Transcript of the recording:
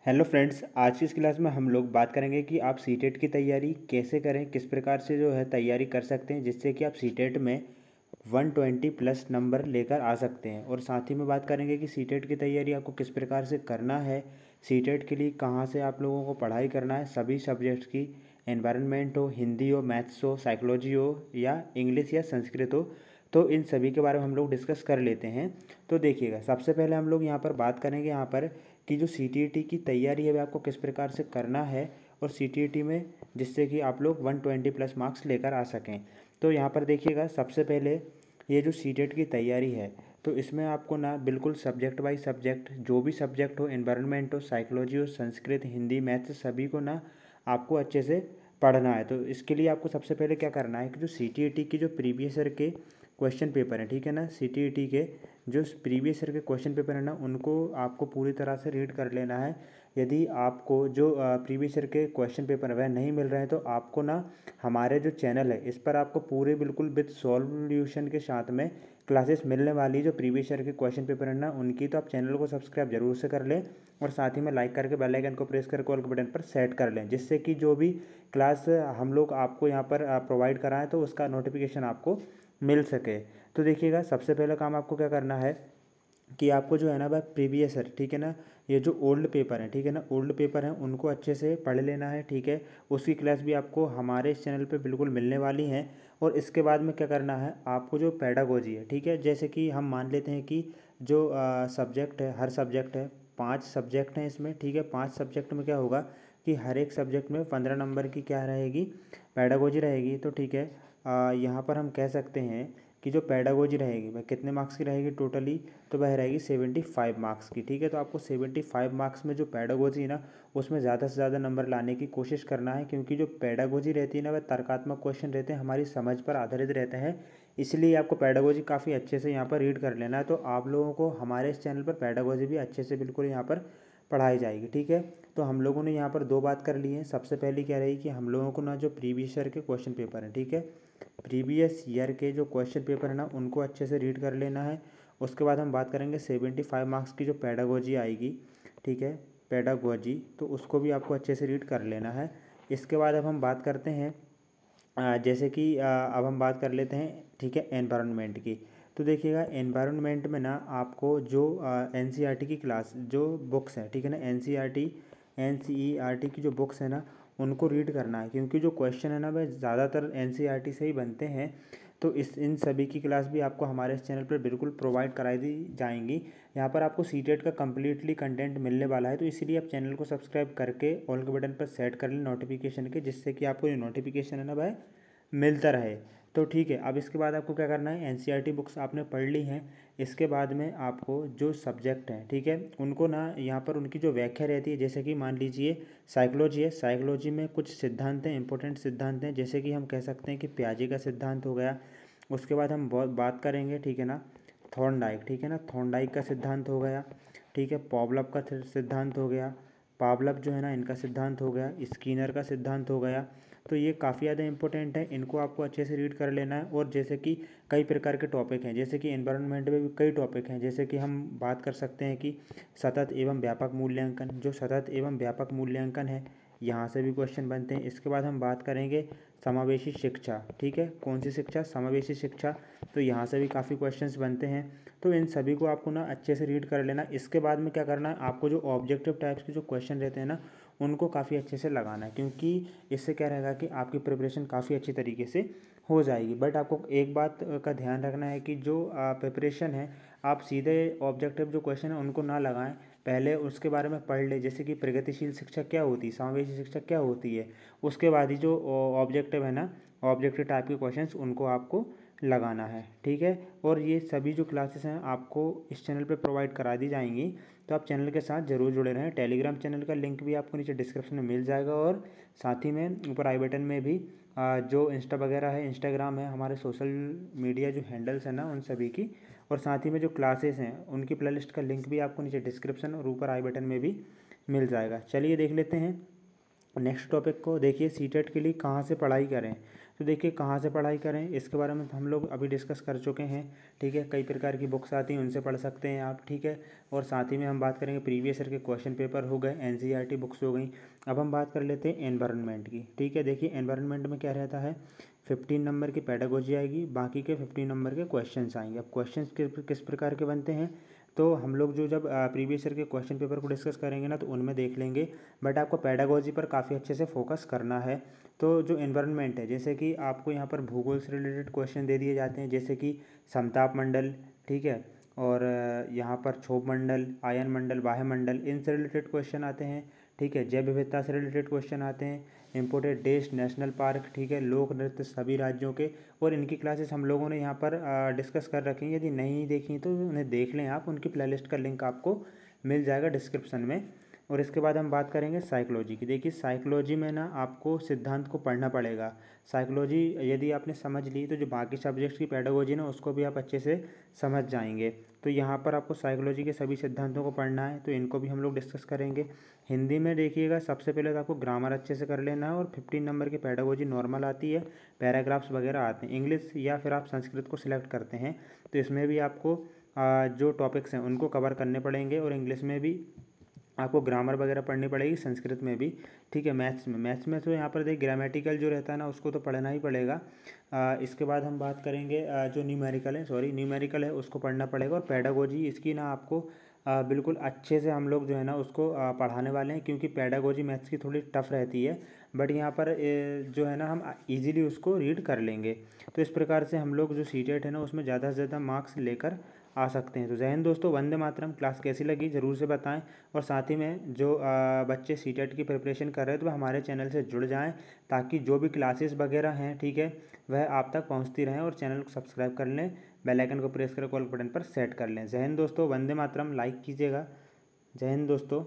Hello friends, आज की इस क्लास में हम लोग बात करेंगे कि आप सीटेट की तैयारी कैसे करें, किस प्रकार से जो है तैयारी कर सकते हैं जिससे कि आप सीटेट में 120 प्लस नंबर लेकर आ सकते हैं। और साथ ही में बात करेंगे कि सीटेट की तैयारी आपको किस प्रकार से करना है, सीटेट के लिए कहाँ से आप लोगों को पढ़ाई करना है, सभी सब्जेक्ट्स की, एनवायरनमेंट हो, हिंदी हो, मैथ्स हो, साइकोलॉजी हो या इंग्लिश या संस्कृत हो, तो इन सभी के बारे में हम लोग डिस्कस कर लेते हैं। तो देखिएगा, सबसे पहले हम लोग यहाँ पर बात करेंगे यहाँ पर कि जो सीटीईटी की तैयारी है वह आपको किस प्रकार से करना है और सीटीईटी में जिससे कि आप लोग 120 प्लस मार्क्स लेकर आ सकें। तो यहाँ पर देखिएगा, सबसे पहले ये जो सीटेट की तैयारी है तो इसमें आपको ना बिल्कुल सब्जेक्ट बाई सब्जेक्ट, जो भी सब्जेक्ट हो, एनवायरनमेंट हो, साइकोलॉजी हो, संस्कृत, हिंदी, मैथ्स, सभी को ना आपको अच्छे से पढ़ना है। तो इसके लिए आपको सबसे पहले क्या करना है कि जो सीटीईटी की जो प्रीवियस ईयर के क्वेश्चन पेपर हैं, ठीक है ना, सीटीईटी के जो प्रीवियस ईयर के क्वेश्चन पेपर है ना उनको आपको पूरी तरह से रीड कर लेना है। यदि आपको जो प्रीवियस ईयर के क्वेश्चन पेपर है वह नहीं मिल रहे हैं तो आपको ना हमारे जो चैनल है इस पर आपको पूरे बिल्कुल विद सॉल्यूशन के साथ में क्लासेस मिलने वाली। जो प्रीवियस ईयर के क्वेश्चन पेपर है ना उनकी, तो आप चैनल को सब्सक्राइब जरूर से कर लें और साथ ही में लाइक करके बेल आइकन को प्रेस करके ऑल के बटन पर सेट कर लें, जिससे कि जो भी क्लास हम लोग आपको यहाँ पर प्रोवाइड कराएं तो उसका नोटिफिकेशन आपको मिल सके। तो देखिएगा, सबसे पहला काम आपको क्या करना है कि आपको जो है ना वह प्रीवियस ईयर, ठीक है ना, ये जो ओल्ड पेपर है, ठीक है ना, ओल्ड पेपर हैं उनको अच्छे से पढ़ लेना है, ठीक है। उसकी क्लास भी आपको हमारे इस चैनल पे बिल्कुल मिलने वाली हैं। और इसके बाद में क्या करना है, आपको जो पेडागोजी है, ठीक है, जैसे कि हम मान लेते हैं कि जो सब्जेक्ट है, हर सब्जेक्ट है, 5 सब्जेक्ट हैं इसमें, ठीक है। 5 सब्जेक्ट में क्या होगा कि हर एक सब्जेक्ट में 15 नंबर की क्या रहेगी, पेडागोजी रहेगी। तो ठीक है, यहाँ पर हम कह सकते हैं कि जो पेडागोजी रहेगी वह कितने मार्क्स की रहेगी टोटली, तो वह रहेगी 75 मार्क्स की, ठीक है। तो आपको 75 मार्क्स में जो पेडागोजी है ना उसमें ज़्यादा से ज़्यादा नंबर लाने की कोशिश करना है, क्योंकि जो पेडागोजी रहती है ना वह तर्कात्मक क्वेश्चन रहते हैं, हमारी समझ पर आधारित रहते हैं। इसलिए आपको पेडागोजी काफ़ी अच्छे से यहाँ पर रीड कर लेना है। तो आप लोगों को हमारे इस चैनल पर पेडागोजी भी अच्छे से बिल्कुल यहाँ पर पढ़ाई जाएगी, ठीक है। तो हम लोगों ने यहाँ पर 2 बात कर ली है। सबसे पहली क्या रही कि हम लोगों को ना जो प्रीवियस ईयर के क्वेश्चन पेपर हैं, ठीक है, प्रीवियस ईयर के जो क्वेश्चन पेपर है ना उनको अच्छे से रीड कर लेना है। उसके बाद हम बात करेंगे 75 मार्क्स की जो पेडागोजी आएगी, ठीक है, पेडागोजी, तो उसको भी आपको अच्छे से रीड कर लेना है। इसके बाद अब हम बात करते हैं जैसे कि अब हम बात कर लेते हैं, ठीक है, एनवायरनमेंट की। तो देखिएगा, एनवायरनमेंट में ना आपको जो एनसीईआरटी की क्लास जो बुक्स हैं, ठीक है ना, एनसीईआरटी की जो बुक्स है ना उनको रीड करना है, क्योंकि जो क्वेश्चन है ना वह ज़्यादातर एनसीईआरटी से ही बनते हैं। तो इन सभी की क्लास भी आपको हमारे इस चैनल पर बिल्कुल प्रोवाइड कराई दी जाएंगी। यहाँ पर आपको सीटेट का कम्प्लीटली कंटेंट मिलने वाला है, तो इसीलिए आप चैनल को सब्सक्राइब करके ऑल के बटन पर सेट कर लें नोटिफिकेशन के, जिससे कि आपको ये नोटिफिकेशन है ना वह मिलता रहे। तो ठीक है, अब इसके बाद आपको क्या करना है, एनसीईआरटी बुक्स आपने पढ़ ली हैं। इसके बाद में आपको जो सब्जेक्ट हैं, ठीक है, उनको ना यहाँ पर उनकी जो व्याख्या रहती है, जैसे कि मान लीजिए साइकोलॉजी है, साइकोलॉजी में कुछ सिद्धांत हैं, इंपॉर्टेंट सिद्धांत हैं, जैसे कि हम कह सकते हैं कि पियाजे का सिद्धांत हो गया। उसके बाद हम बहुत बात करेंगे, ठीक है ना, थॉर्नडाइक, ठीक है ना, थॉर्नडाइक का सिद्धांत हो गया, ठीक है, पॉवलव का सिद्धांत हो गया, पावलव जो है ना इनका सिद्धांत हो गया, स्किनर का सिद्धांत हो गया। तो ये काफ़ी ज़्यादा इंपॉर्टेंट है, इनको आपको अच्छे से रीड कर लेना है। और जैसे कि कई प्रकार के टॉपिक हैं, जैसे कि एनवायरनमेंट में भी कई टॉपिक हैं, जैसे कि हम बात कर सकते हैं कि सतत एवं व्यापक मूल्यांकन, जो सतत एवं व्यापक मूल्यांकन है यहाँ से भी क्वेश्चन बनते हैं। इसके बाद हम बात करेंगे समावेशी शिक्षा, ठीक है, कौन सी शिक्षा, समावेशी शिक्षा, तो यहाँ से भी काफ़ी क्वेश्चंस बनते हैं। तो इन सभी को आपको ना अच्छे से रीड कर लेना। इसके बाद में क्या करना है, आपको जो ऑब्जेक्टिव टाइप्स के जो क्वेश्चन रहते हैं ना उनको काफ़ी अच्छे से लगाना है, क्योंकि इससे क्या रहेगा कि आपकी प्रिपरेशन काफ़ी अच्छी तरीके से हो जाएगी। बट आपको एक बात का ध्यान रखना है कि जो प्रिपरेशन है आप सीधे ऑब्जेक्टिव जो क्वेश्चन है उनको ना लगाएं, पहले उसके बारे में पढ़ ले, जैसे कि प्रगतिशील शिक्षा क्या होती है, समावेशी शिक्षा क्या होती है, उसके बाद ही जो ऑब्जेक्टिव है ना, ऑब्जेक्टिव टाइप के क्वेश्चंस उनको आपको लगाना है, ठीक है। और ये सभी जो क्लासेस हैं आपको इस चैनल पे प्रोवाइड करा दी जाएंगी, तो आप चैनल के साथ ज़रूर जुड़े रहें। टेलीग्राम चैनल का लिंक भी आपको नीचे डिस्क्रिप्शन में मिल जाएगा, और साथ ही में ऊपर आई बटन में भी जो इंस्टा वगैरह है, इंस्टाग्राम है, हमारे सोशल मीडिया जो हैंडल्स हैं ना उन सभी की, और साथ ही में जो क्लासेस हैं उनकी प्लेलिस्ट का लिंक भी आपको नीचे डिस्क्रिप्शन और ऊपर आई बटन में भी मिल जाएगा। चलिए देख लेते हैं नेक्स्ट टॉपिक को। देखिए, सीटेट के लिए कहाँ से पढ़ाई करें। तो देखिए कहाँ से पढ़ाई करें इसके बारे में हम लोग अभी डिस्कस कर चुके हैं, ठीक है। कई प्रकार की बुक्स आती हैं, उनसे पढ़ सकते हैं आप, ठीक है। और साथ ही में हम बात करेंगे प्रीवियस ईयर के क्वेश्चन पेपर हो गए, एनसीईआरटी बुक्स हो गई। अब हम बात कर लेते हैं एनवायरनमेंट की, ठीक है। देखिए एनवायरनमेंट में क्या रहता है, 15 नंबर की पेडागोजी आएगी, बाकी के 15 नंबर के क्वेश्चंस आएंगे। अब क्वेश्चंस किस प्रकार के बनते हैं, तो हम लोग जो जब प्रीवियस ईयर के क्वेश्चन पेपर को डिस्कस करेंगे ना, तो उनमें देख लेंगे, बट आपको पेडागोजी पर काफ़ी अच्छे से फोकस करना है। तो जो एनवायरनमेंट है, जैसे कि आपको यहाँ पर भूगोल से रिलेटेड क्वेश्चन दे दिए जाते हैं, जैसे कि समताप मंडल, ठीक है, और यहाँ पर क्षोभ मंडल, आयन मंडल, वायुमंडल, इनसे रिलेटेड क्वेश्चन आते हैं, ठीक है। जैव विविधता से रिलेटेड क्वेश्चन आते हैं, इम्पोर्टेड डिश, नेशनल पार्क, ठीक है, लोक नृत्य सभी राज्यों के, और इनकी क्लासेस हम लोगों ने यहाँ पर डिस्कस कर रखी हैं। यदि नहीं देखी तो उन्हें देख लें आप, उनकी प्लेलिस्ट का लिंक आपको मिल जाएगा डिस्क्रिप्शन में। और इसके बाद हम बात करेंगे साइकोलॉजी की। देखिए साइकोलॉजी में ना आपको सिद्धांत को पढ़ना पड़ेगा। साइकोलॉजी यदि आपने समझ ली तो जो बाकी सब्जेक्ट्स की पेडागोजी ना उसको भी आप अच्छे से समझ जाएंगे। तो यहाँ पर आपको साइकोलॉजी के सभी सिद्धांतों को पढ़ना है, तो इनको भी हम लोग डिस्कस करेंगे। हिंदी में देखिएगा सबसे पहले तो आपको ग्रामर अच्छे से कर लेना है, और 15 नंबर की पेडागोजी नॉर्मल आती है, पैराग्राफ्स वगैरह आते हैं। इंग्लिश या फिर आप संस्कृत को सिलेक्ट करते हैं तो इसमें भी आपको जो टॉपिक्स हैं उनको कवर करने पड़ेंगे, और इंग्लिश में भी आपको ग्रामर वगैरह पढ़नी पड़ेगी, संस्कृत में भी, ठीक है। मैथ्स में तो यहाँ पर देख ग्रामेटिकल जो रहता है ना उसको तो पढ़ना ही पड़ेगा। इसके बाद हम बात करेंगे जो न्यूमेरिकल है उसको पढ़ना पड़ेगा। और पेडागोजी इसकी ना आपको बिल्कुल अच्छे से हम लोग जो है ना उसको पढ़ाने वाले हैं, क्योंकि पेडागोजी मैथ्स की थोड़ी टफ रहती है, बट यहाँ पर जो है ना हम इजीली उसको रीड कर लेंगे। तो इस प्रकार से हम लोग जो सीटेट है ना उसमें ज़्यादा से ज़्यादा मार्क्स लेकर आ सकते हैं। तो जय हिंद दोस्तों, वंदे मातरम। क्लास कैसी लगी ज़रूर से बताएं, और साथ ही में जो बच्चे सीटेट की प्रिपरेशन कर रहे हैं तो वह हमारे चैनल से जुड़ जाएं, ताकि जो भी क्लासेस वगैरह हैं, ठीक है, वह आप तक पहुंचती रहें। और चैनल को सब्सक्राइब कर लें, बेल आइकन को प्रेस कर कॉल बटन पर सेट कर लें। जय हिंद दोस्तों, वंदे मातरम। लाइक कीजिएगा। जय हिंद दोस्तों।